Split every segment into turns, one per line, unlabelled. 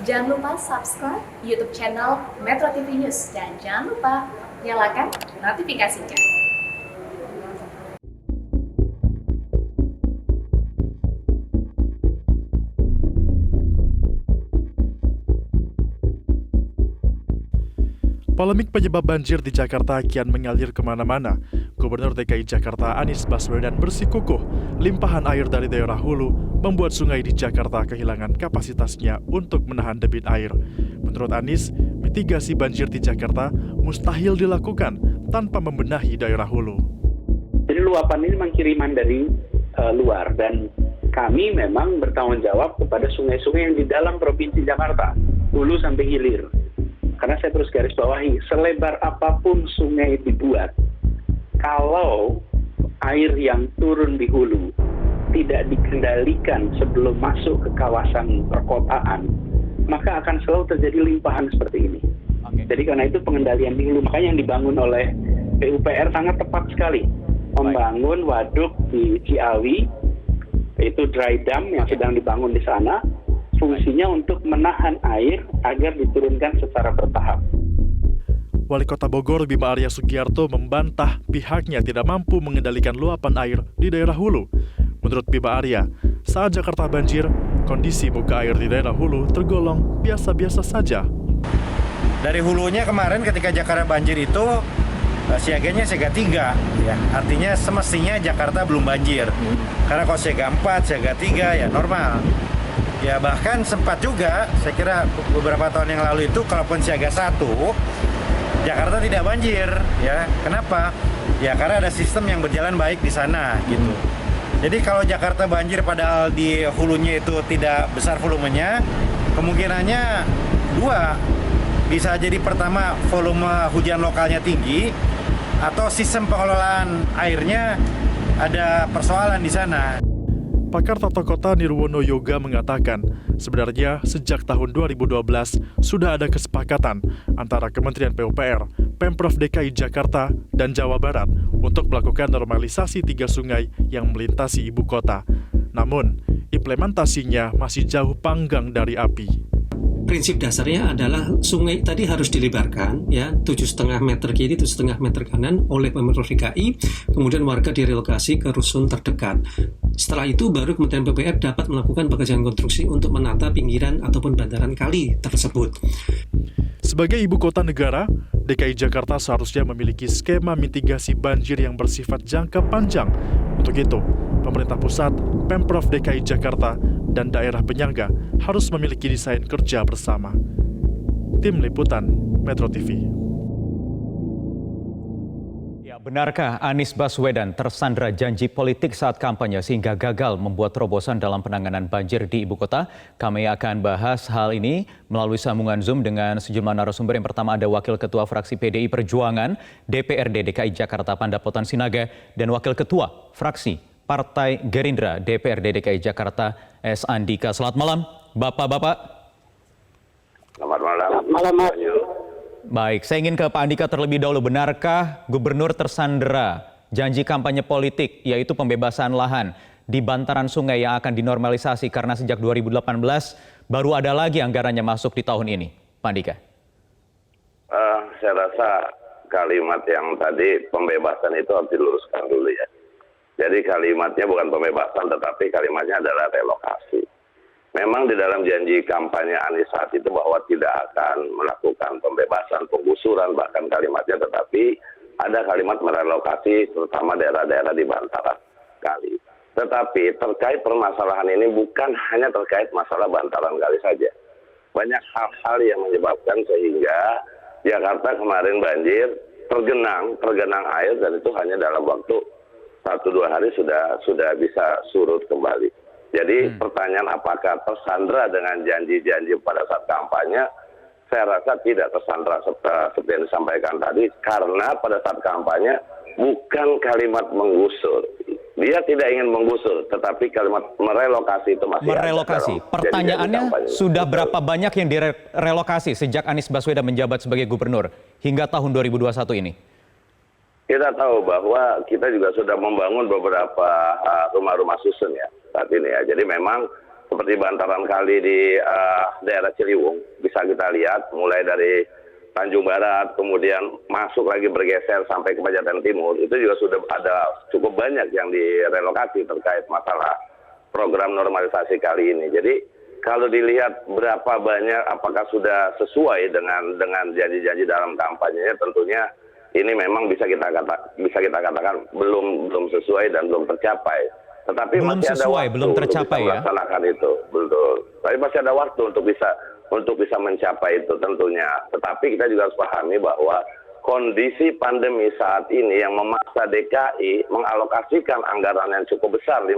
Jangan lupa subscribe YouTube channel Metro TV News dan jangan lupa nyalakan notifikasinya.
Polemik penyebab banjir di Jakarta kian mengalir kemana-mana. Gubernur DKI Jakarta Anies Baswedan bersikukuh limpahan air dari daerah hulu membuat sungai di Jakarta kehilangan kapasitasnya untuk menahan debit air. Menurut Anies, mitigasi banjir di Jakarta mustahil dilakukan tanpa membenahi daerah hulu.
Jadi luapan ini memang kiriman dari luar dan kami memang bertanggung jawab kepada sungai-sungai yang di dalam Provinsi Jakarta, hulu sampai hilir. Karena saya terus garis bawahi, selebar apapun sungai dibuat, kalau air yang turun di hulu tidak dikendalikan sebelum masuk ke kawasan perkotaan, maka akan selalu terjadi limpahan seperti ini. Jadi karena itu pengendalian di hulu, makanya yang dibangun oleh PUPR sangat tepat sekali. Membangun waduk di Ciawi, itu dry dam yang sedang dibangun di sana, fungsinya untuk menahan air agar diturunkan secara bertahap.
Wali Kota Bogor Bima Arya Sugiarto membantah pihaknya tidak mampu mengendalikan luapan air di daerah hulu. Menurut Bima Arya, saat Jakarta banjir, kondisi muka air di daerah hulu tergolong biasa-biasa saja.
Dari hulunya kemarin ketika Jakarta banjir itu siaganya siaga 3, ya. Artinya semestinya Jakarta belum banjir. Karena kalau siaga 4, siaga 3 ya normal. Ya bahkan sempat juga, saya kira beberapa tahun yang lalu itu kalaupun siaga 1, Jakarta tidak banjir, ya. Kenapa? Ya karena ada sistem yang berjalan baik di sana, gitu. Jadi kalau Jakarta banjir padahal di hulunya itu tidak besar volumenya, kemungkinannya 2. Bisa jadi pertama volume hujan lokalnya tinggi, atau sistem pengelolaan airnya ada persoalan di sana.
Pakar tata kota Nirwono Yoga mengatakan, sebenarnya sejak tahun 2012 sudah ada kesepakatan antara Kementerian PUPR, Pemprov DKI Jakarta, dan Jawa Barat untuk melakukan normalisasi 3 sungai yang melintasi ibu kota. Namun, implementasinya masih jauh panggang dari api.
Prinsip dasarnya adalah sungai tadi harus dilebarkan, ya, 7,5 meter kiri, 7,5 meter kanan oleh Pemprov DKI, kemudian warga direlokasi ke rusun terdekat. Setelah itu baru Kementerian PUPR dapat melakukan pekerjaan konstruksi untuk menata pinggiran ataupun bantaran kali tersebut.
Sebagai ibu kota negara, DKI Jakarta seharusnya memiliki skema mitigasi banjir yang bersifat jangka panjang. Untuk itu, pemerintah pusat, Pemprov DKI Jakarta, dan daerah penyangga harus memiliki desain kerja bersama. Tim Liputan, Metro TV.
Ya, benarkah Anies Baswedan tersandra janji politik saat kampanye sehingga gagal membuat terobosan dalam penanganan banjir di ibu kota? Kami akan bahas hal ini melalui sambungan Zoom dengan sejumlah narasumber. Yang pertama ada Wakil Ketua Fraksi PDI Perjuangan DPRD DKI Jakarta Pandapotan Sinaga dan Wakil Ketua Fraksi Partai Gerindra DPRD DKI Jakarta S. Andika. Selamat malam, Bapak-Bapak.
Selamat malam. Selamat malam.
Baik, saya ingin ke Pak Andika terlebih dahulu. Benarkah gubernur tersandra janji kampanye politik, yaitu pembebasan lahan di bantaran sungai yang akan dinormalisasi karena sejak 2018 baru ada lagi anggarannya masuk di tahun ini? Pak Andika.
Saya rasa kalimat yang tadi pembebasan itu harus diluruskan dulu ya. Jadi kalimatnya bukan pembebasan, tetapi kalimatnya adalah relokasi. Memang di dalam janji kampanye Anies saat itu bahwa tidak akan melakukan pembebasan, penggusuran, bahkan kalimatnya, tetapi ada kalimat merelokasi terutama daerah-daerah di bantaran kali. Tetapi terkait permasalahan ini bukan hanya terkait masalah bantaran kali saja. Banyak hal-hal yang menyebabkan sehingga Jakarta kemarin banjir, tergenang air, dan itu hanya dalam waktu 1-2 hari sudah bisa surut kembali. Jadi pertanyaan apakah tersandra dengan janji-janji pada saat kampanye, saya rasa tidak tersandra seperti yang disampaikan tadi, karena pada saat kampanye bukan kalimat menggusur. Dia tidak ingin menggusur, tetapi kalimat merelokasi itu masih
merelokasi. Pertanyaannya, sudah berapa banyak yang direlokasi sejak Anies Baswedan menjabat sebagai gubernur hingga tahun 2021 ini?
Kita tahu bahwa kita juga sudah membangun beberapa rumah-rumah susun ya saat ini ya. Jadi memang seperti bantaran kali di daerah Ciliwung, bisa kita lihat mulai dari Tanjung Barat, kemudian masuk lagi bergeser sampai ke Pejaten Timur, itu juga sudah ada cukup banyak yang direlokasi terkait masalah program normalisasi kali ini. Jadi kalau dilihat berapa banyak, apakah sudah sesuai dengan janji-janji dalam kampanyenya, tentunya ini memang bisa kita katakan belum sesuai dan belum tercapai. Tetapi
Belum
masih ada
sesuai,
waktu
belum tercapai
untuk bisa
ya?
melaksanakan itu, betul. Tapi masih ada waktu untuk bisa mencapai itu tentunya. Tetapi kita juga harus pahami bahwa kondisi pandemi saat ini yang memaksa DKI mengalokasikan anggaran yang cukup besar 5,2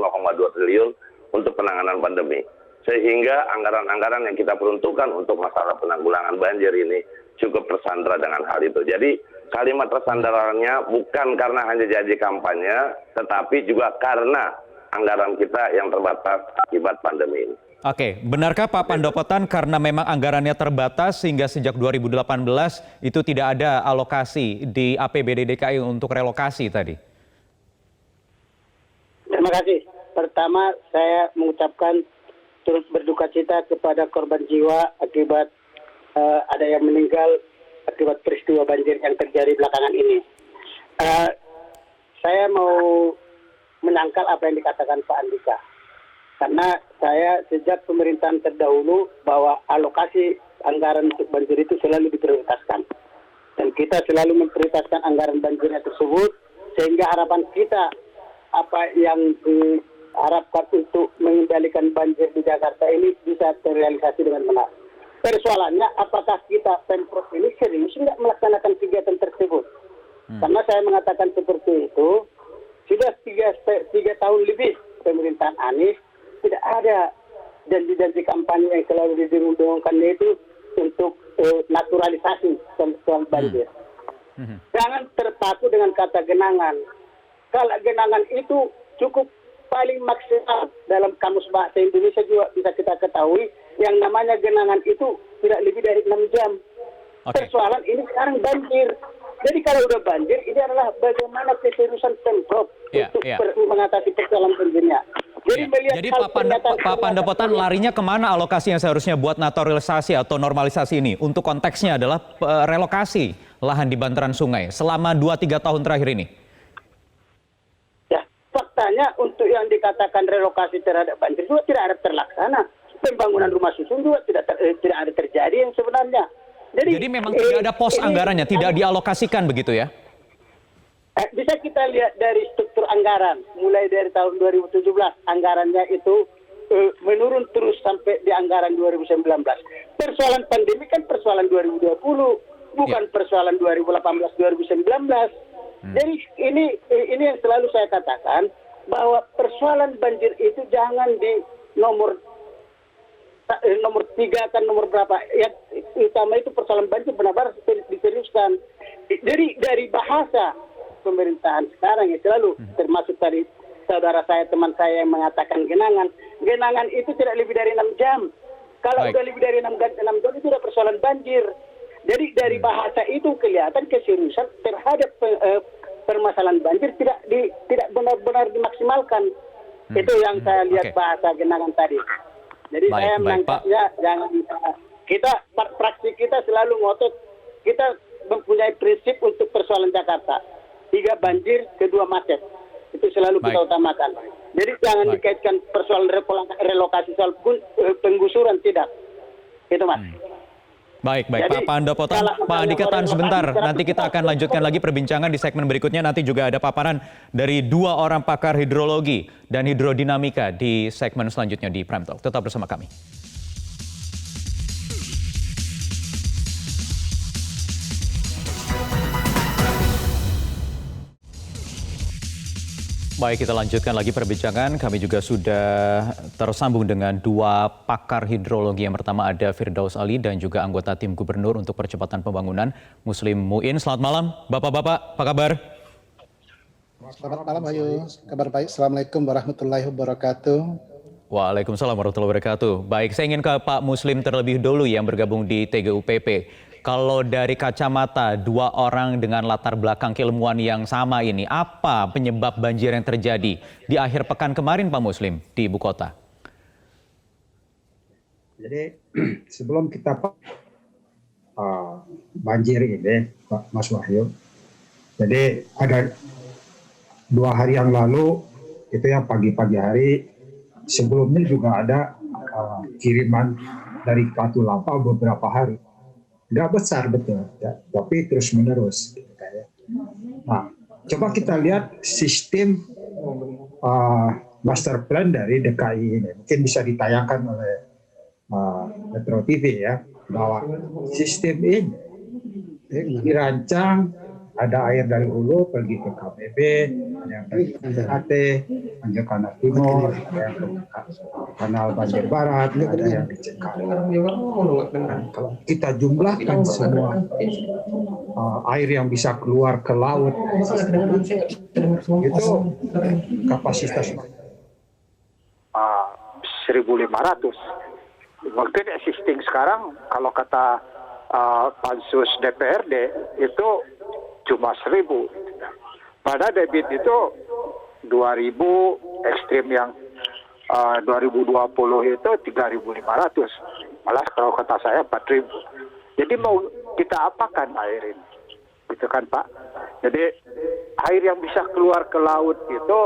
triliun untuk penanganan pandemi. Sehingga anggaran-anggaran yang kita peruntukkan untuk masalah penanggulangan banjir ini cukup tersandra dengan hal itu. Jadi kalimat tersandaranya bukan karena hanya janji kampanye, tetapi juga karena anggaran kita yang terbatas akibat pandemi ini.
Oke, benarkah Pak Pandopotan karena memang anggarannya terbatas sehingga sejak 2018 itu tidak ada alokasi di APBD DKI untuk relokasi tadi?
Terima kasih. Pertama, saya mengucapkan turut berduka cita kepada korban jiwa akibat ada yang meninggal akibat peristiwa banjir yang terjadi belakangan ini. Saya mau menangkal apa yang dikatakan Pak Andika. Karena saya sejak pemerintahan terdahulu bahwa alokasi anggaran untuk banjir itu selalu diprioritaskan. Dan kita selalu memprioritaskan anggaran banjirnya tersebut, sehingga harapan kita apa yang diharapkan untuk mengendalikan banjir di Jakarta ini bisa terrealisasi dengan benar. Persoalannya apakah kita Pemprov ini serius tidak melaksanakan kegiatan tersebut? Karena saya mengatakan seperti itu, sudah 3 tahun lebih pemerintahan Anies tidak ada janji-janji kampanye yang selalu didengung-dengungkannya itu untuk naturalisasi soal banjir. Jangan terpaku dengan kata genangan. Kalau genangan itu cukup paling maksimal dalam kamus bahasa Indonesia juga bisa kita ketahui yang namanya genangan itu tidak lebih dari 6 jam. Persoalan ini sekarang banjir. Jadi kalau udah banjir, ini adalah bagaimana keseriusan Pemprov untuk mengatasi persoalan banjirnya.
Jadi Pak Pandopotan larinya kemana alokasi yang seharusnya buat naturalisasi atau normalisasi ini? Untuk konteksnya adalah relokasi lahan di bantaran sungai selama 2-3 tahun terakhir ini. Ya, faktanya untuk yang dikatakan relokasi terhadap banjir juga tidak ada terlaksana. Pembangunan rumah susun juga tidak ada terjadi yang sebenarnya. Jadi memang tidak ada pos anggarannya, tidak dialokasikan begitu ya? Bisa kita lihat dari struktur anggaran, mulai dari tahun 2017 anggarannya itu menurun terus sampai di anggaran 2019. Persoalan pandemi kan persoalan 2020, bukan persoalan 2018-2019. Jadi ini yang selalu saya katakan bahwa persoalan banjir itu jangan di nomor 3 kan nomor berapa ya, utama itu persoalan banjir benar-benar diseriuskan. Jadi dari bahasa pemerintahan sekarang ya selalu termasuk tadi saudara saya, teman saya yang mengatakan genangan itu tidak lebih dari 6 jam. Kalau udah lebih dari 6 jam itu sudah persoalan banjir. Jadi dari bahasa itu kelihatan keseriusan terhadap permasalahan banjir tidak benar-benar dimaksimalkan. Itu yang saya lihat bahasa genangan tadi. Jadi saya menangkapnya jangan fraksi kita selalu ngotot, kita mempunyai prinsip untuk persoalan Jakarta. 3 banjir, 2 macet. Itu selalu kita utamakan. Jadi jangan dikaitkan persoalan relokasi soal penggusuran, tidak. Itu Mas. Baik. Jadi, Pak Pandopotan, Pak Andika tahan sebentar. Nanti kita akan lanjutkan lagi perbincangan di segmen berikutnya. Nanti juga ada paparan dari 2 orang pakar hidrologi dan hidrodinamika di segmen selanjutnya di Prime Talk. Tetap bersama kami. Baik, kita lanjutkan lagi perbincangan. Kami juga sudah tersambung dengan 2 pakar hidrologi. Yang pertama ada Firdaus Ali dan juga anggota tim gubernur untuk percepatan pembangunan, Muslim Muin. Selamat malam, Bapak-bapak, apa kabar?
Selamat malam, Ayu. Kabar baik. Assalamualaikum warahmatullahi wabarakatuh.
Waalaikumsalam warahmatullahi wabarakatuh. Baik, saya ingin ke Pak Muslim terlebih dahulu yang bergabung di TGUPP. Kalau dari kacamata 2 orang dengan latar belakang keilmuan yang sama ini, apa penyebab banjir yang terjadi di akhir pekan kemarin Pak Muslim di ibu kota?
Jadi sebelum kita banjir ini, Pak Mas Wahyu, jadi ada 2 hari yang lalu, itu yang pagi-pagi hari, sebelumnya juga ada kiriman dari Katulampa beberapa hari. Nggak besar betul, ya, tapi terus menerus. Nah, coba kita lihat sistem master plan dari DKI ini. Mungkin bisa ditayangkan oleh Metro TV ya, bahwa sistem ini dirancang, ada air dari hulu pergi ke KBB, ada yang pergi ke KT, Banjir Kanal Timur, ada yang ke Kanal Banjir Barat, ada yang di Cengkareng. Kalau kita jumlahkan semua air yang bisa keluar ke laut, itu kapasitas
1.500. Mungkin existing sekarang kalau kata pansus DPRD itu cuma 1.000. Pada debit itu 2.000, ekstrim yang 2020 itu 3.500. Malah kalau kata saya 4.000. Jadi mau kita apakan air ini? Gitu kan Pak? Jadi air yang bisa keluar ke laut itu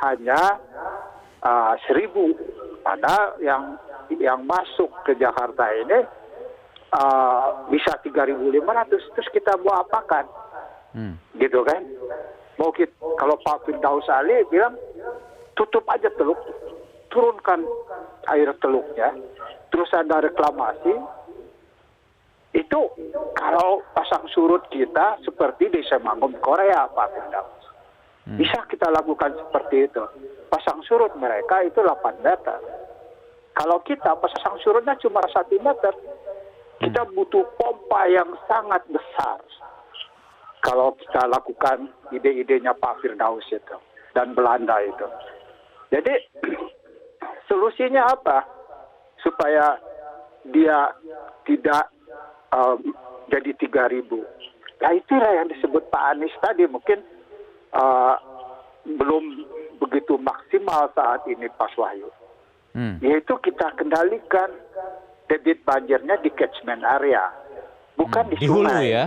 hanya 1.000. Padahal yang masuk ke Jakarta ini bisa 3.500. Terus kita mau apakan? Gitu kan? Mau kita, kalau Pak Firdaus Ali bilang tutup aja teluk, turunkan air teluknya, terus ada reklamasi. Itu kalau pasang surut kita seperti di Semangum Korea, Pak Firdaus. Bisa kita lakukan seperti itu. Pasang surut mereka itu 8 meter. Kalau kita pasang surutnya cuma 1 meter, kita butuh pompa yang sangat besar. Kalau kita lakukan ide-idenya Pak Firdaus itu dan Belanda itu. Jadi solusinya apa? Supaya dia tidak jadi 3.000. Nah itulah yang disebut Pak Anies tadi, mungkin belum begitu maksimal saat ini Pak Wahyu. Yaitu kita kendalikan debit banjirnya di catchment area, bukan di
Hulu
sungai.
ya?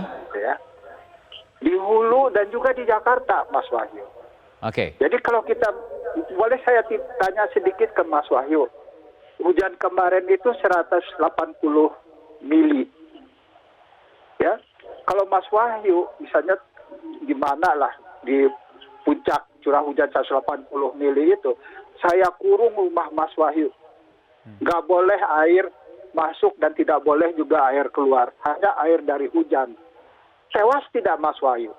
Di hulu dan juga di Jakarta, Mas Wahyu.
Oke.
Jadi kalau kita, boleh saya tanya sedikit ke Mas Wahyu. Hujan kemarin itu 180 mili. Ya, kalau Mas Wahyu, misalnya di mana lah, di puncak curah hujan 180 mili itu, saya kurung rumah Mas Wahyu. Nggak boleh air masuk dan tidak boleh juga air keluar. Hanya air dari hujan. Tewas tidak Mas Wahyu?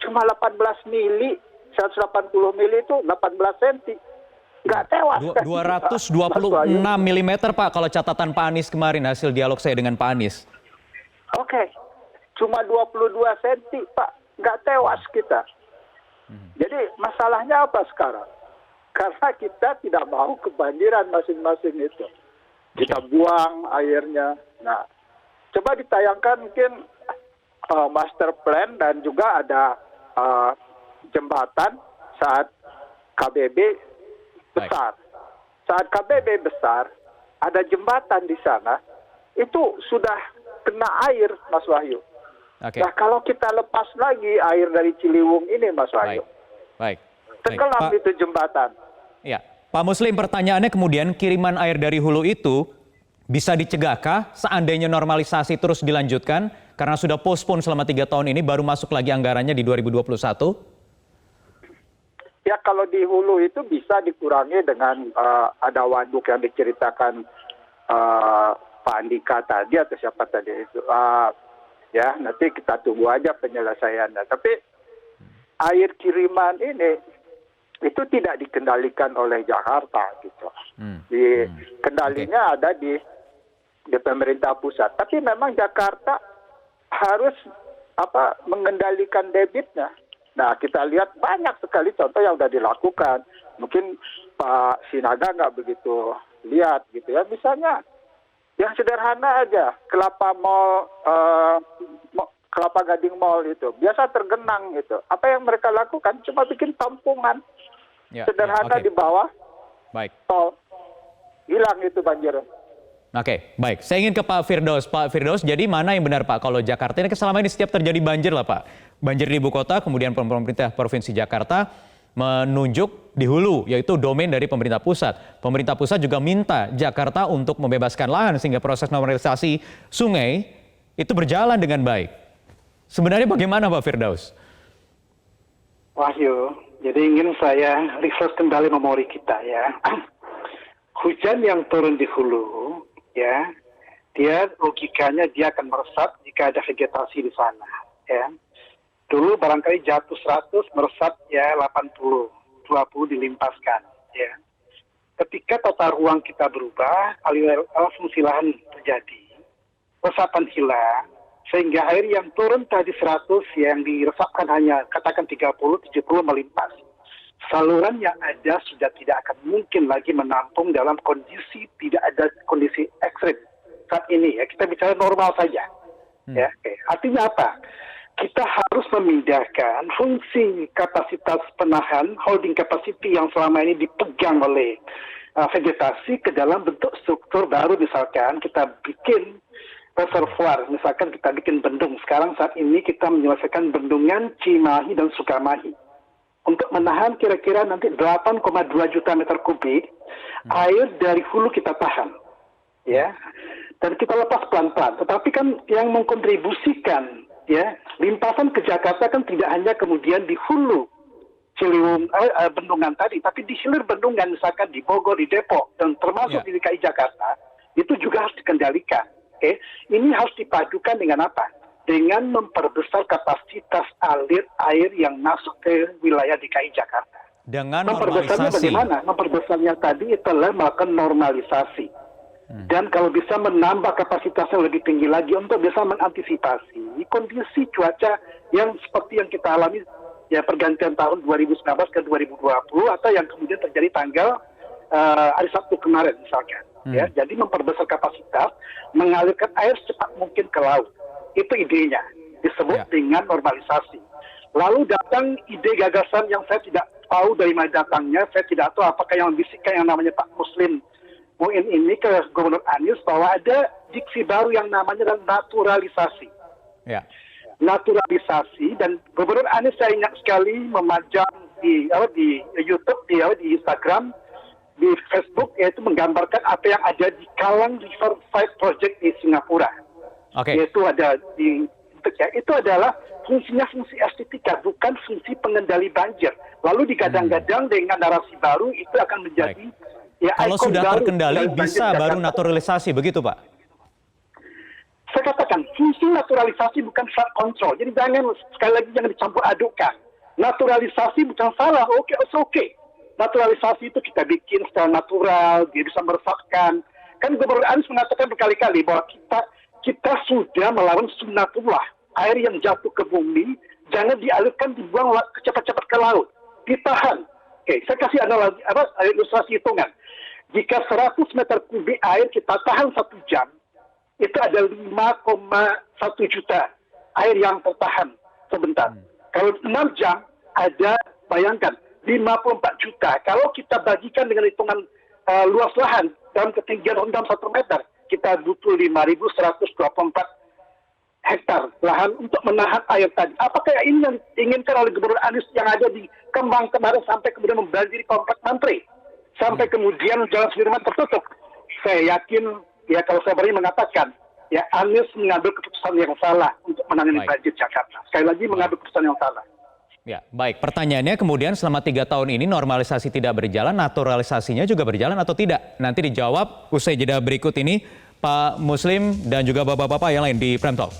Cuma 18 mili, 180 mili itu 18 senti. Nggak tewas.
226 mm Pak, kalau catatan Pak Anies kemarin hasil dialog saya dengan Pak Anies.
Oke. Cuma 22 senti Pak. Nggak tewas kita. Jadi masalahnya apa sekarang? Karena kita tidak mau kebanjiran masing-masing itu. Kita buang airnya. Nah, coba ditayangkan mungkin master plan dan juga ada jembatan saat KBB besar. Saat KBB besar, ada jembatan di sana, itu sudah kena air, Mas Wahyu. Nah, kalau kita lepas lagi air dari Ciliwung ini, Mas Wahyu.
Baik.
Tenggelam itu jembatan.
Ya, Pak Muslim, pertanyaannya kemudian kiriman air dari hulu itu bisa dicegahkah seandainya normalisasi terus dilanjutkan karena sudah postpone selama 3 tahun ini, baru masuk lagi anggarannya di 2021?
Ya, kalau di hulu itu bisa dikurangi dengan ada waduk yang diceritakan Pak Andika tadi atau siapa tadi itu. Ya, nanti kita tunggu aja penyelesaiannya. Tapi air kiriman ini itu tidak dikendalikan oleh Jakarta gitu. Di kendalinya ada di pemerintah pusat. Tapi memang Jakarta harus mengendalikan debitnya. Nah, kita lihat banyak sekali contoh yang sudah dilakukan. Mungkin Pak Sinaga nggak begitu lihat gitu ya. Misalnya yang sederhana aja, Kelapa Gading Mall itu biasa tergenang gitu. Apa yang mereka lakukan? Cuma bikin tampungan sederhana di bawah tol, hilang itu banjir.
Oke, baik. Saya ingin ke Pak Firdaus. Pak Firdaus, jadi mana yang benar Pak? Kalau Jakarta ini selama ini setiap terjadi banjir lah Pak. Banjir di ibu kota, kemudian pemerintah Provinsi Jakarta menunjuk di hulu, yaitu domain dari pemerintah pusat. Pemerintah pusat juga minta Jakarta untuk membebaskan lahan sehingga proses normalisasi sungai itu berjalan dengan baik. Sebenarnya bagaimana Pak Firdaus?
Wahyu, jadi ingin saya refresh kembali memori kita ya. Hujan yang turun di hulu, ya, dia logikanya dia akan meresap jika ada vegetasi di sana, ya. Dulu barangkali jatuh 100, meresap ya 80, 20 dilimpaskan, ya. Ketika tata ruang kita berubah, alih fungsi lahan terjadi, resapan hilang, sehingga air yang turun tadi 100 yang diresapkan hanya katakan 30, 70 melimpas. Saluran yang ada sudah tidak akan mungkin lagi menampung dalam kondisi tidak ada kondisi ekstrim saat ini ya, kita bicara normal saja. Ya, artinya apa? Kita harus memindahkan fungsi kapasitas penahan holding capacity yang selama ini dipegang oleh vegetasi ke dalam bentuk struktur baru. Misalkan kita bikin reservoir, misalkan kita bikin bendung. Sekarang saat ini kita menyelesaikan bendungan Cimahi dan Sukamahi untuk menahan kira-kira nanti 8,2 juta meter kubik air dari hulu kita tahan, ya, dan kita lepas pelan-pelan. Tetapi kan yang mengkontribusikan, ya, limpasan ke Jakarta kan tidak hanya kemudian di hulu Ciliwung bendungan tadi, tapi di hilir bendungan misalkan di Bogor, di Depok, dan termasuk di DKI Jakarta itu juga harus dikendalikan. Ini harus dipadukan dengan apa? Dengan memperbesar kapasitas alir air yang masuk ke wilayah DKI Jakarta.
Dengan
memperbesarnya
normalisasi.
bagaimana? Memperbesarnya tadi adalah melakukan normalisasi. Dan kalau bisa menambah kapasitasnya lebih tinggi lagi untuk bisa mengantisipasi kondisi cuaca yang seperti yang kita alami ya pergantian tahun 2019 ke 2020 atau yang kemudian terjadi tanggal hari Sabtu kemarin misalkan. Ya, jadi memperbesar kapasitas, mengalirkan air secepat mungkin ke laut. Itu idenya, disebut dengan normalisasi. Lalu datang ide gagasan yang saya tidak tahu dari mana datangnya, saya tidak tahu apakah yang membisikkan yang namanya Pak Muslim Muin ini ke Gubernur Anies bahwa ada diksi baru yang namanya naturalisasi.
Ya.
Naturalisasi, dan Gubernur Anies saya ingat sekali memajang di YouTube, di Instagram, di Facebook, yaitu menggambarkan apa yang ada di Kallang Riverside Project di Singapura. Yaitu ada di itu adalah fungsinya fungsi estetika, bukan fungsi pengendali banjir. Lalu digadang-gadang dengan narasi baru itu akan menjadi ya
kalau
ikon
sudah
baru
terkendali bisa baru
Jakarta.
naturalisasi begitu Pak?
Saya katakan fungsi naturalisasi bukan flood control. Jadi sekali lagi jangan dicampur adukkan. Naturalisasi bukan salah, oke. Naturalisasi itu kita bikin secara natural, dia bisa meresapkan. Kan Gubernur Anies mengatakan berkali-kali bahwa kita sudah melawan sunnatullah. Air yang jatuh ke bumi, jangan dialirkan, dibuang cepat-cepat ke laut. Ditahan. Saya kasih analogi, ilustrasi hitungan. Jika 100 meter kubik air kita tahan 1 jam, itu ada 5,1 juta air yang tertahan sebentar. Kalau 6 jam, ada, bayangkan, 54 juta. Kalau kita bagikan dengan hitungan luas lahan dalam ketinggian rendam 1 meter, kita butuh 5.124 hektar lahan untuk menahan air tadi. Apakah ini yang diinginkan oleh Gubernur Anies yang ada di Kemang kemarin sampai kemudian membanjiri komplek Mantri, sampai kemudian Jalan Sudirman tertutup? Saya yakin, ya kalau saya berani mengatakan, ya Anies mengambil keputusan yang salah untuk menangani banjir Jakarta. Sekali lagi mengambil keputusan yang salah.
Ya, baik. Pertanyaannya kemudian selama 3 tahun ini normalisasi tidak berjalan, naturalisasinya juga berjalan atau tidak? Nanti dijawab usai jeda berikut ini Pak Muslim dan juga bapak-bapak yang lain di Prime Talk.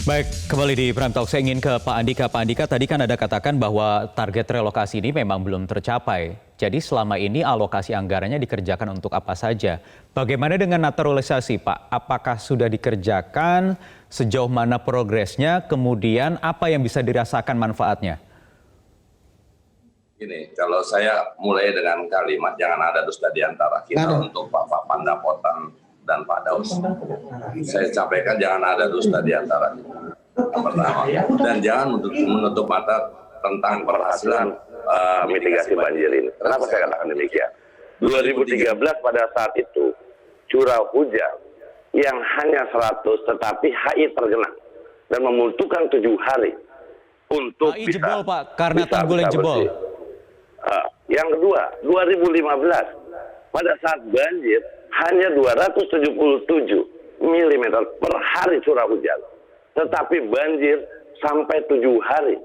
Baik, kembali di Prime Talk. Saya ingin ke Pak Andika. Pak Andika, tadi kan ada katakan bahwa target relokasi ini memang belum tercapai. Jadi selama ini alokasi anggarannya dikerjakan untuk apa saja? Bagaimana dengan naturalisasi, Pak? Apakah sudah dikerjakan? Sejauh mana progresnya? Kemudian apa yang bisa dirasakan manfaatnya?
Gini, kalau saya mulai dengan kalimat jangan ada dusta di antara kita untuk Pak Pandapotan dan Pak Daus. Saya sampaikan jangan ada dusta di antara kita. yang pertama. Dan jangan menutup mata tentang keberhasilan mitigasi banjir ini. Kenapa saya katakan demikian? 2013 pada saat itu curah hujan yang hanya 100 tetapi HI tergenang dan membutuhkan 7 hari untuk
HI jebol Pak, karena tanggul yang jebol.
Yang kedua, 2015 pada saat banjir hanya 277 mm per hari curah hujan, tetapi banjir sampai 7 hari.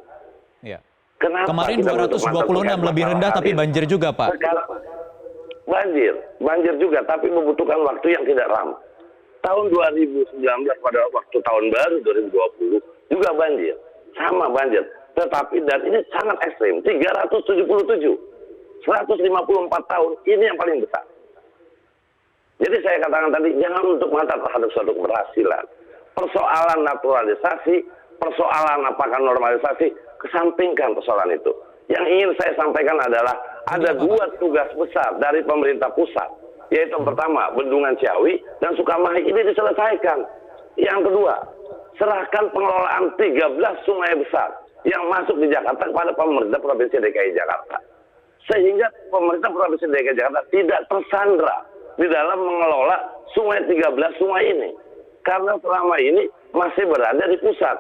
Ya.
Kenapa?
Kemarin 226 lebih rendah tapi banjir juga Pak.
Sekarang, banjir juga, tapi membutuhkan waktu yang tidak lama. Tahun 2019 pada waktu tahun baru 2020 juga banjir, sama banjir, tetapi dan ini sangat ekstrim, 377, 154 tahun, ini yang paling besar. Jadi saya katakan tadi, jangan untuk mata terhadap suatu keberhasilan. Persoalan naturalisasi, persoalan apakah normalisasi, kesampingkan persoalan itu. Yang ingin saya sampaikan adalah ada 2 tugas besar dari pemerintah pusat, yaitu pertama Bendungan Ciawi dan Sukamahi ini diselesaikan. Yang kedua, serahkan pengelolaan 13 sungai besar yang masuk di Jakarta kepada pemerintah Provinsi DKI Jakarta. Sehingga pemerintah Provinsi DKI Jakarta tidak tersandra di dalam mengelola sungai 13 sungai ini. Karena selama ini masih berada di pusat.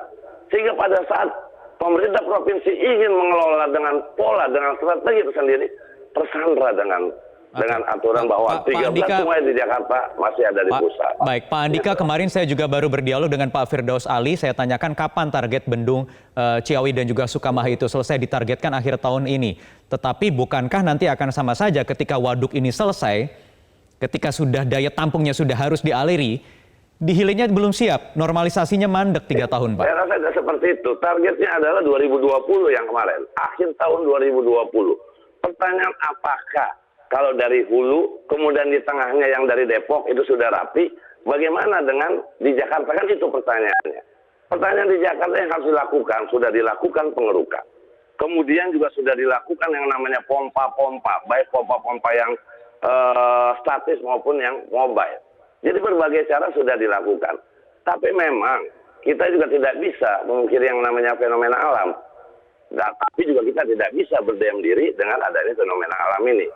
Sehingga pada saat pemerintah provinsi ingin mengelola dengan pola, dengan strategi tersendiri, tersandra dengan aturan bahwa 13 sungai di Jakarta masih ada di pusat.
Baik, Pak Andika, kemarin saya juga baru berdialog dengan Pak Firdaus Ali. Saya tanyakan kapan target bendung Ciawi dan juga Sukamahi itu selesai, ditargetkan akhir tahun ini. Tetapi bukankah nanti akan sama saja ketika waduk ini selesai, ketika sudah daya tampungnya sudah harus dialiri, di hilirnya belum siap, normalisasinya mandek 3 tahun, Pak?
Saya rasa tidak seperti itu. Targetnya adalah 2020 yang kemarin, akhir tahun 2020. Pertanyaan apakah kalau dari hulu, kemudian di tengahnya yang dari Depok itu sudah rapi, bagaimana dengan di Jakarta? Kan itu pertanyaannya. Pertanyaan di Jakarta yang harus dilakukan, sudah dilakukan pengerukan. Kemudian juga sudah dilakukan yang namanya pompa-pompa, baik pompa-pompa yang statis maupun yang mobile. Jadi berbagai cara sudah dilakukan. Tapi memang kita juga tidak bisa memungkiri yang namanya fenomena alam. Nah, tapi juga kita tidak bisa berdiam diri dengan adanya fenomena alam ini.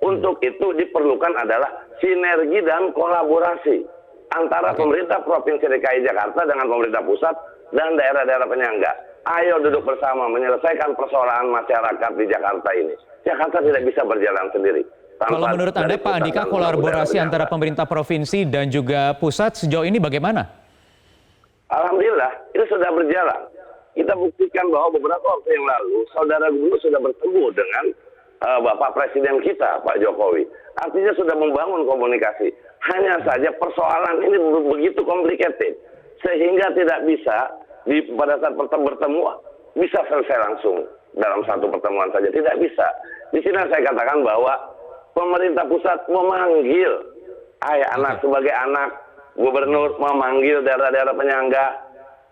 Untuk itu diperlukan adalah sinergi dan kolaborasi antara pemerintah Provinsi DKI Jakarta dengan pemerintah pusat dan daerah-daerah penyangga. Ayo duduk bersama menyelesaikan persoalan masyarakat di Jakarta ini. Jakarta tidak bisa berjalan sendiri.
Kalau menurut Anda, Pak Andika, kolaborasi antara pemerintah provinsi dan juga pusat sejauh ini bagaimana?
Alhamdulillah, itu sudah berjalan. Kita buktikan bahwa beberapa waktu yang lalu, Saudara Gubernur sudah bertemu dengan Bapak Presiden kita, Pak Jokowi. Artinya sudah membangun komunikasi. Hanya saja persoalan ini begitu complicated, sehingga tidak bisa pada saat bertemu bisa selesai langsung dalam satu pertemuan saja. Tidak bisa. Di sini saya katakan bahwa pemerintah pusat memanggil sebagai anak gubernur, memanggil daerah-daerah penyangga,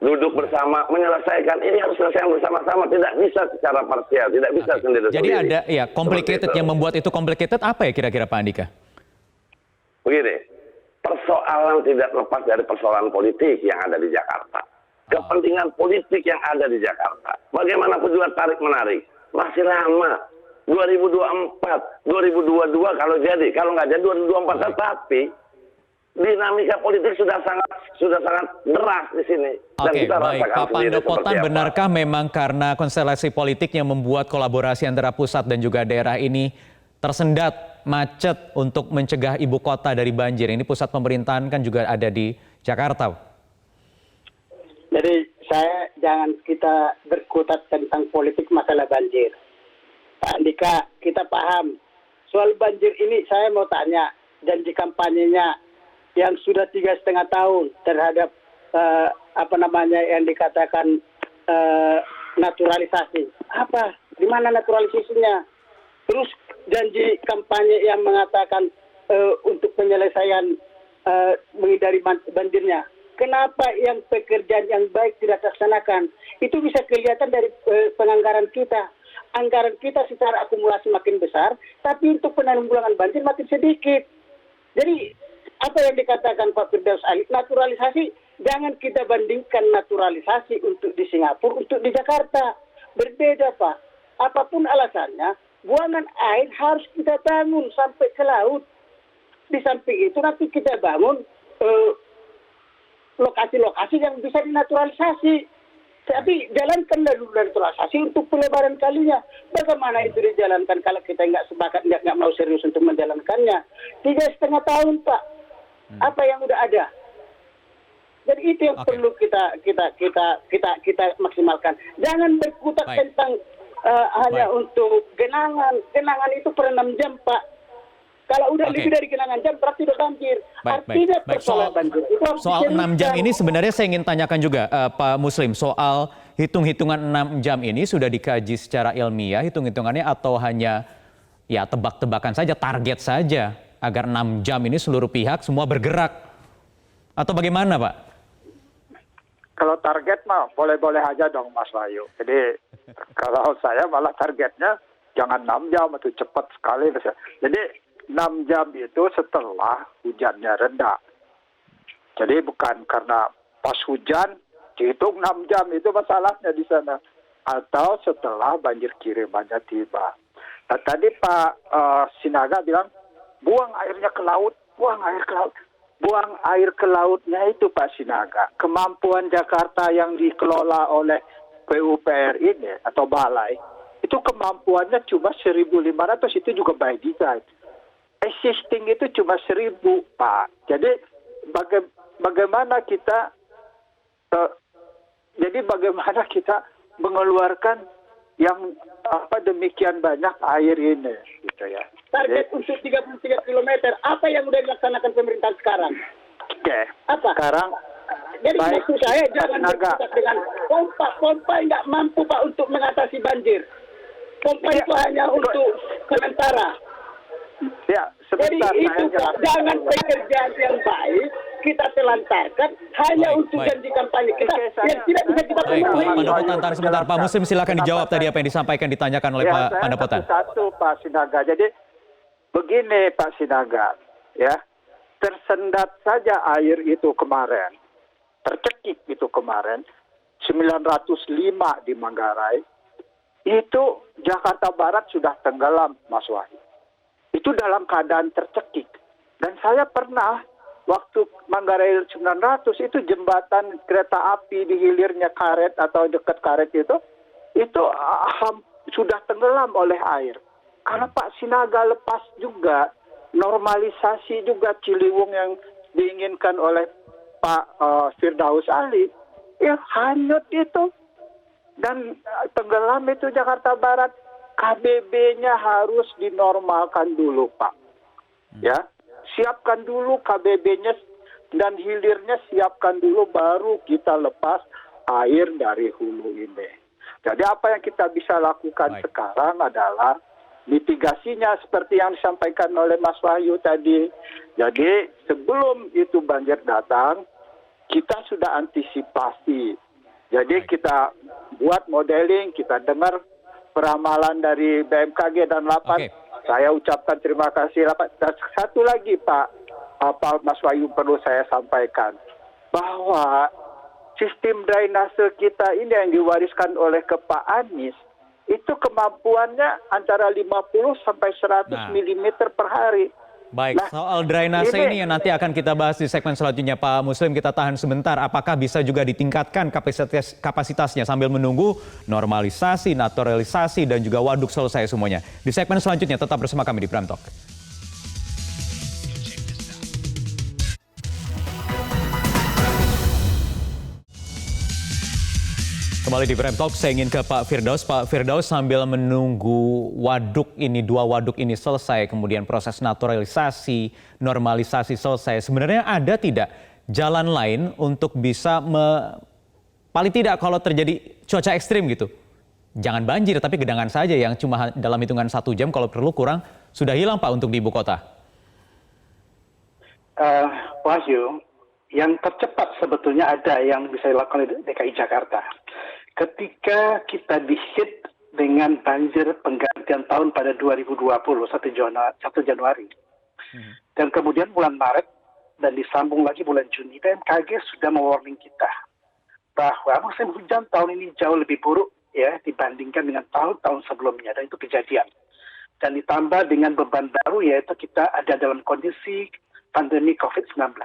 duduk bersama, menyelesaikan. Ini harus selesai bersama-sama, tidak bisa secara parsial, tidak bisa sendiri-sendiri.
Jadi ada complicated, yang membuat itu complicated apa ya kira-kira Pak Andika?
Begini, persoalan tidak lepas dari persoalan politik yang ada di Jakarta. Kepentingan politik yang ada di Jakarta. Bagaimanapun juga tarik-menarik, masih lama. 2024, 2022 kalau nggak jadi 2024, tetapi dinamika politik sudah sangat deras di sini.
Oke, baik. Pak Pandopotan, benarkah memang karena konstelasi politik yang membuat kolaborasi antara pusat dan juga daerah ini tersendat, macet untuk mencegah ibu kota dari banjir? Ini pusat pemerintahan kan juga ada di Jakarta.
Jadi jangan kita berkutat tentang politik masalah banjir. Pak Andika, kita paham. Soal banjir ini saya mau tanya, janji kampanyenya yang sudah 3,5 tahun terhadap yang dikatakan naturalisasi. Apa? Di mana naturalisasinya? Terus janji kampanye yang mengatakan untuk penyelesaian menghindari banjirnya. Kenapa yang pekerjaan yang baik tidak dilaksanakan? Itu bisa kelihatan dari penganggaran kita. Anggaran kita secara akumulasi makin besar, tapi untuk penanggulangan banjir makin sedikit. Jadi apa yang dikatakan Pak Firdaus Ali, naturalisasi Jangan kita bandingkan naturalisasi untuk di Singapura, untuk di Jakarta. Berbeda, Pak. Apapun alasannya, buangan air harus kita bangun sampai ke laut. Di samping itu nanti kita bangun lokasi-lokasi yang bisa dinaturalisasi. Tapi jalankanlah dulu naturalisasi untuk pelebaran kalinya. Bagaimana itu dijalankan kalau kita nggak sepakat, nggak mau serius untuk menjalankannya? 3,5 tahun, Pak. Apa yang udah ada? Jadi itu yang perlu kita maksimalkan. Jangan berkutat tentang hanya untuk genangan. Genangan itu per 6 jam, Pak. Kalau udah lebih dari genangan jam, berarti udah banjir. Artinya persoalan banjir.
Soal 6 jam ini sebenarnya saya ingin tanyakan juga, Pak Muslim, soal hitung-hitungan 6 jam ini sudah dikaji secara ilmiah, hitung-hitungannya, atau hanya ya tebak-tebakan saja, target saja, agar 6 jam ini seluruh pihak semua bergerak? Atau bagaimana, Pak?
Kalau target mah boleh-boleh aja dong, Mas Wahyu. Jadi kalau saya malah targetnya jangan 6 jam atau cepat sekali. Jadi 6 jam itu setelah hujannya reda. Jadi bukan karena pas hujan dihitung 6 jam, itu masalahnya di sana. Atau setelah banjir kirimannya tiba. Nah, tadi Pak Sinaga bilang buang airnya ke laut, buang air ke laut. Buang air ke lautnya itu Pak Sinaga. Kemampuan Jakarta yang dikelola oleh PUPR ini atau Balai, itu kemampuannya cuma 1.500, itu juga by design. Existing itu cuma 1.000, Pak. Jadi bagaimana kita mengeluarkan yang demikian banyak air ini, gitu ya.
Target untuk 33 km, apa yang sudah dilaksanakan pemerintah sekarang?
Oke.
Apa?
Sekarang,
jadi maksud saya jangan berkutat dengan pompa nggak mampu, Pak, untuk mengatasi banjir. Pompa itu hanya untuk sementara.
Ya, sebentar.
Jadi itu Pak, jangan pekerjaan yang baik kita telantarkan hanya untuk janji kampanye kita yang tidak bisa kita penuhi.
Pak Pandapotan, tahan sebentar. Pak Muslim, silakan dijawab tadi apa yang disampaikan, ditanyakan oleh Pak Pandapotan.
Satu, Pak Sinaga. Jadi begini, Pak Sinaga, ya, tersendat saja air itu kemarin, tercekik itu kemarin, 905 di Manggarai, itu Jakarta Barat sudah tenggelam, Mas Wahyu. Itu dalam keadaan tercekik. Dan saya pernah, waktu Manggarai 900, itu jembatan kereta api di hilirnya Karet atau dekat Karet itu sudah tenggelam oleh air. Karena Pak Sinaga lepas juga, normalisasi juga Ciliwung yang diinginkan oleh Pak Firdaus Ali, ya hanyut itu. Dan tenggelam itu Jakarta Barat. KBB-nya harus dinormalkan dulu, Pak. Ya, siapkan dulu KBB-nya dan hilirnya siapkan dulu, baru kita lepas air dari hulu ini. Jadi apa yang kita bisa lakukan sekarang adalah mitigasinya seperti yang disampaikan oleh Mas Wahyu tadi. Jadi sebelum itu banjir datang, kita sudah antisipasi. Jadi kita buat modeling, kita dengar peramalan dari BMKG dan LAPAN. Saya ucapkan terima kasih LAPAN. Dan satu lagi Pak Mas Wahyu perlu saya sampaikan, bahwa sistem drainase kita ini yang diwariskan oleh Pak Anies, itu kemampuannya antara 50 sampai 100 mm per hari.
Baik, soal drainase ini yang nanti akan kita bahas di segmen selanjutnya. Pak Muslim, kita tahan sebentar. Apakah bisa juga ditingkatkan kapasitasnya sambil menunggu normalisasi, naturalisasi, dan juga waduk selesai semuanya? Di segmen selanjutnya, tetap bersama kami di Prime Talk. Kembali di Prime Talk, saya ingin ke Pak Firdaus. Pak Firdaus, sambil menunggu waduk ini, 2 waduk ini selesai, kemudian proses naturalisasi, normalisasi selesai, sebenarnya ada tidak jalan lain untuk bisa, paling tidak kalau terjadi cuaca ekstrim gitu, jangan banjir tapi genangan saja yang cuma dalam hitungan 1 jam, kalau perlu kurang, sudah hilang Pak untuk di ibu kota?
Wahyu, yang tercepat sebetulnya ada yang bisa dilakukan di DKI Jakarta. Ketika kita dihit dengan banjir penggantian tahun pada 2020, 1 Januari. Dan kemudian bulan Maret dan disambung lagi bulan Juni, BMKG sudah mewarning kita bahwa musim hujan tahun ini jauh lebih buruk ya dibandingkan dengan tahun-tahun sebelumnya, dan itu kejadian. Dan ditambah dengan beban baru, yaitu kita ada dalam kondisi pandemi COVID-19.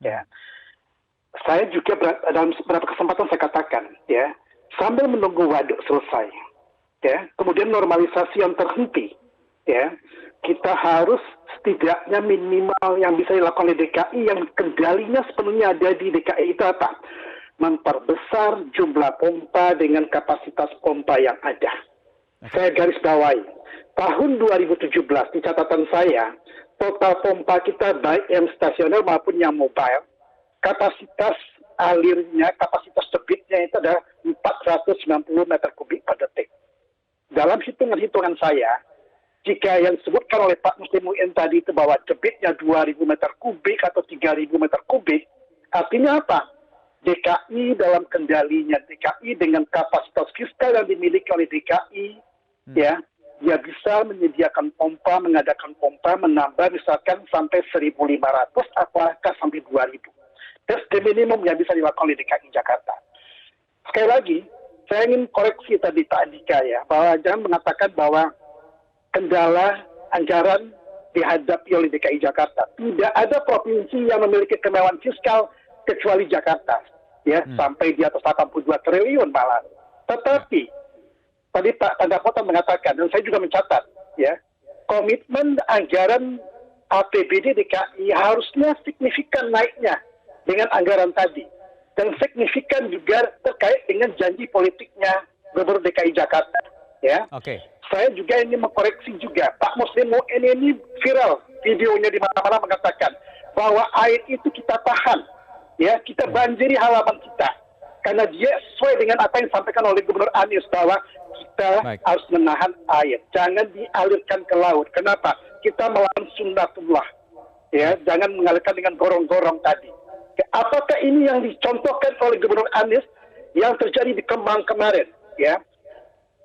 Ya, saya juga dalam beberapa kesempatan saya katakan, ya, sambil menunggu waduk selesai, ya, kemudian normalisasi yang terhenti, ya, kita harus setidaknya minimal yang bisa dilakukan oleh DKI yang kendalinya sepenuhnya ada di DKI itu apa? Memperbesar jumlah pompa dengan kapasitas pompa yang ada. Saya garis bawahi, tahun 2017 di catatan saya, total pompa kita baik yang stasioner maupun yang mobile, kapasitas alirnya, kapasitas debitnya itu ada 490 meter kubik per detik. Dalam hitungan-hitungan saya, jika yang disebutkan oleh Pak Muslim UN tadi itu bahwa debitnya 2.000 meter kubik atau 3.000 meter kubik, artinya apa? DKI dalam kendalinya, DKI dengan kapasitas fiskal yang dimiliki oleh DKI, ya, dia bisa menyediakan pompa, mengadakan pompa, menambah misalkan sampai 1.500 apakah sampai 2.000. That's the minimum yang bisa dilakukan oleh DKI Jakarta. Sekali lagi, saya ingin koreksi tadi Pak Andika ya, bahwa jangan mengatakan bahwa kendala anggaran dihadapi oleh DKI Jakarta. Tidak ada provinsi yang memiliki kemewahan fiskal kecuali Jakarta, ya, sampai di atas 82 triliun malah. Tetapi tadi Pak Tandapota mengatakan, dan saya juga mencatat, ya, komitmen anggaran APBD DKI harusnya signifikan naiknya dengan anggaran tadi, dan signifikan juga terkait dengan janji politiknya Gubernur DKI Jakarta, ya.
Oke.
Saya juga ingin mengkoreksi juga, Pak Muslim UN ini viral videonya di mana-mana mengatakan bahwa air itu kita tahan, ya, kita banjiri halaman kita, karena dia sesuai dengan apa yang disampaikan oleh Gubernur Anies bahwa kita harus menahan air, jangan dialirkan ke laut. Kenapa? Kita melawan sunnatullah, ya, jangan mengalirkan dengan gorong-gorong tadi. Apakah ini yang dicontohkan oleh Gubernur Anies yang terjadi di Kemang kemarin, ya?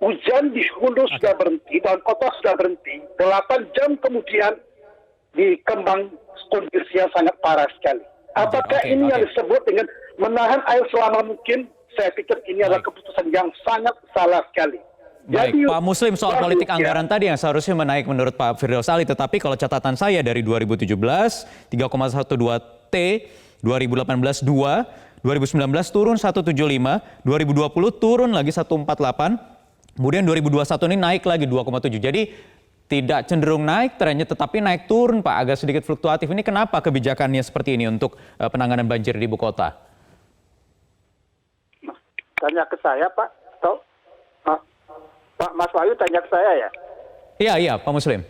Hujan di hulu sudah berhenti, dan kota sudah berhenti. 8 jam kemudian di Kemang kondisinya sangat parah sekali. Apakah ini yang disebut dengan menahan air selama mungkin? Saya pikir ini adalah keputusan yang sangat salah sekali.
Baik,
Jadi,
Pak Muslim, soal politik anggaran tadi yang seharusnya menaik menurut Pak Firdaus Ali, tetapi kalau catatan saya dari 2017 3,12 T, 2018 2, 2019 turun 175, 2020 turun lagi 148, kemudian 2021 ini naik lagi 2,7. Jadi tidak cenderung naik trennya, tetapi naik turun Pak, agak sedikit fluktuatif. Ini kenapa kebijakannya seperti ini untuk penanganan banjir di ibu kota?
Tanya ke saya Pak, atau Pak Mas Wahyu tanya ke saya ya?
Iya Pak Muslim.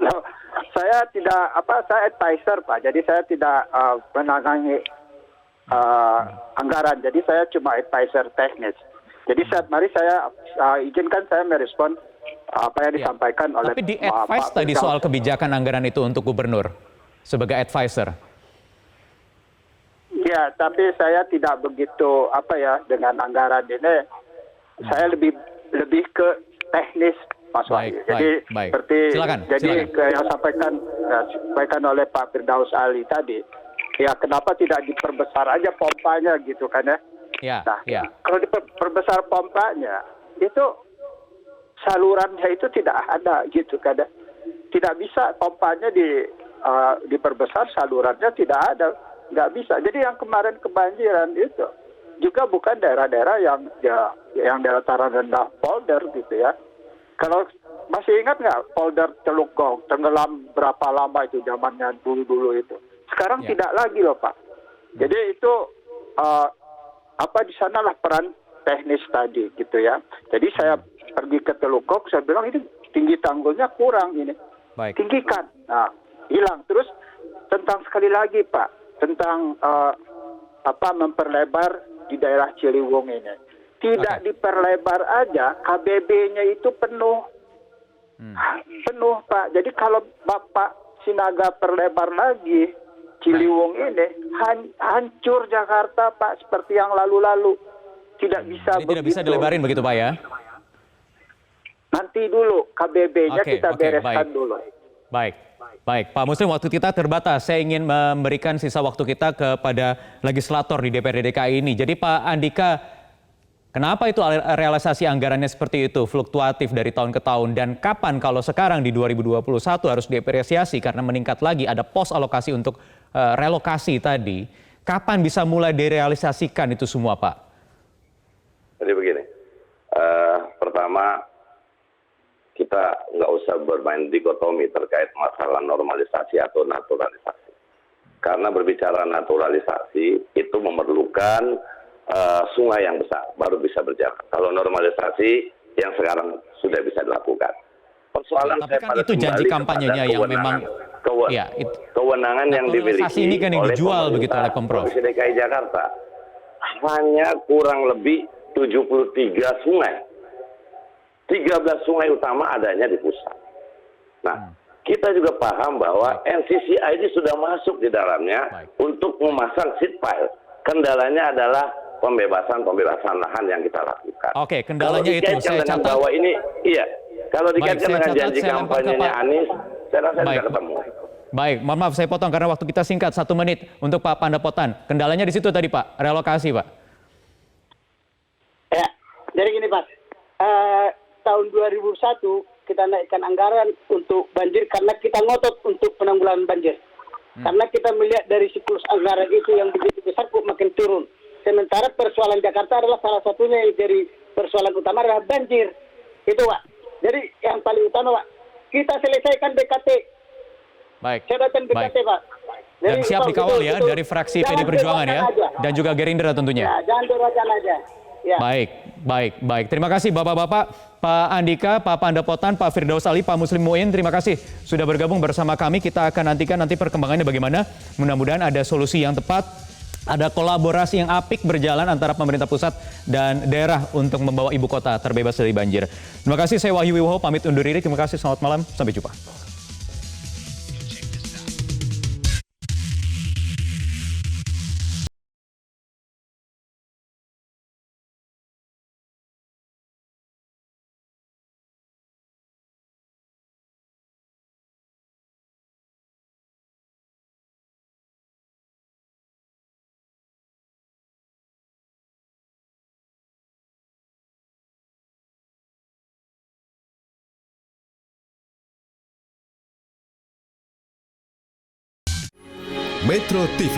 Loh, saya tidak saya advisor Pak, jadi saya tidak menangani anggaran, jadi saya cuma advisor teknis. Jadi mari saya izinkan saya merespon apa yang disampaikan oleh
Tapi di advice tadi soal kebijakan anggaran itu untuk gubernur sebagai advisor.
Ya, tapi saya tidak begitu dengan anggaran ini. Saya lebih ke teknis, Mas Wahyu. Jadi seperti
silakan.
yang disampaikan oleh Pak Firdaus Ali tadi. Ya, kenapa tidak diperbesar aja pompanya gitu kan ya? Kalau diperbesar pompanya, itu salurannya itu tidak ada gitu kan ya? Tidak bisa pompanya diperbesar, salurannya tidak ada. Nggak bisa. Jadi yang kemarin kebanjiran itu juga bukan daerah-daerah yang dataran rendah polder gitu ya. Kalau masih ingat nggak polder Teluk Gong tenggelam berapa lama itu zamannya dulu itu. Sekarang tidak lagi loh Pak. Jadi itu di sanalah peran teknis tadi gitu ya. Jadi saya pergi ke Teluk Gong, saya bilang ini tinggi tanggulnya kurang ini. Tinggikan. Nah, hilang. Terus tentang sekali lagi Pak, tentang memperlebar di daerah Ciliwung ini. Tidak diperlebar aja, KBB-nya itu penuh. Penuh, Pak. Jadi kalau Bapak Sinaga perlebar lagi Ciliwung ini, hancur Jakarta, Pak, seperti yang lalu-lalu. Tidak bisa begitu.
Tidak bisa dilebarin begitu, Pak ya?
Nanti dulu KBB-nya kita bereskan dulu.
Baik, Pak Muslim, waktu kita terbatas. Saya ingin memberikan sisa waktu kita kepada legislator di DPRD DKI ini. Jadi Pak Andika, kenapa itu realisasi anggarannya seperti itu, fluktuatif dari tahun ke tahun? Dan kapan kalau sekarang di 2021 harus diapresiasi karena meningkat lagi, ada pos alokasi untuk relokasi tadi. Kapan bisa mulai direalisasikan itu semua, Pak?
Jadi begini, pertama kita nggak usah bermain dikotomi terkait masalah normalisasi atau naturalisasi. Karena berbicara naturalisasi itu memerlukan sungai yang besar baru bisa berjalan. Kalau normalisasi yang sekarang sudah bisa dilakukan. Persoalan
tapi kan itu janji kampanyenya yang memang
kewenangan yang dimiliki
ini kan yang dijual
oleh
begitu oleh Pemprov.
Provinsi DKI Jakarta hanya kurang lebih 73 sungai. 13 sungai utama adanya di pusat. Nah, kita juga paham bahwa NCCI ini sudah masuk di dalamnya untuk memasang seed pile. Kendalanya adalah pembebasan lahan yang kita lakukan.
Oke, kendalanya itu saya catat.
Bahwa ini, kalau dikaitkan dengan janji kampanyenya Anies, saya rasa tidak ketemu.
Baik, mohon maaf saya potong karena waktu kita singkat, 1 menit untuk Pak Pandapotan. Kendalanya di situ tadi Pak, relokasi Pak.
Ya, jadi gini Pak, tahun 2001 kita naikkan anggaran untuk banjir karena kita ngotot untuk penanggulangan banjir. Karena kita melihat dari siklus anggaran itu yang begitu besar kok makin turun. Sementara persoalan Jakarta adalah salah satunya yang jadi persoalan utama adalah banjir. Itu Pak. Jadi yang paling utama Pak, kita selesaikan BKT.
Baik.
Saya datang BKT Pak. Jadi,
dan siap dikawal ya dari fraksi PD Perjuangan ya. Dan juga Gerindra tentunya.
Ya, jangan dorakan aja. Ya.
Baik. Terima kasih Bapak-Bapak, Pak Andika, Pak Pandapotan, Pak Firdaus Ali, Pak Muslim Muin. Terima kasih sudah bergabung bersama kami. Kita akan nantikan nanti perkembangannya bagaimana. Mudah-mudahan ada solusi yang tepat, ada kolaborasi yang apik berjalan antara pemerintah pusat dan daerah untuk membawa ibu kota terbebas dari banjir. Terima kasih, saya Wahyu Wiwoho, pamit undur diri. Terima kasih, selamat malam, sampai jumpa.
Metro TV,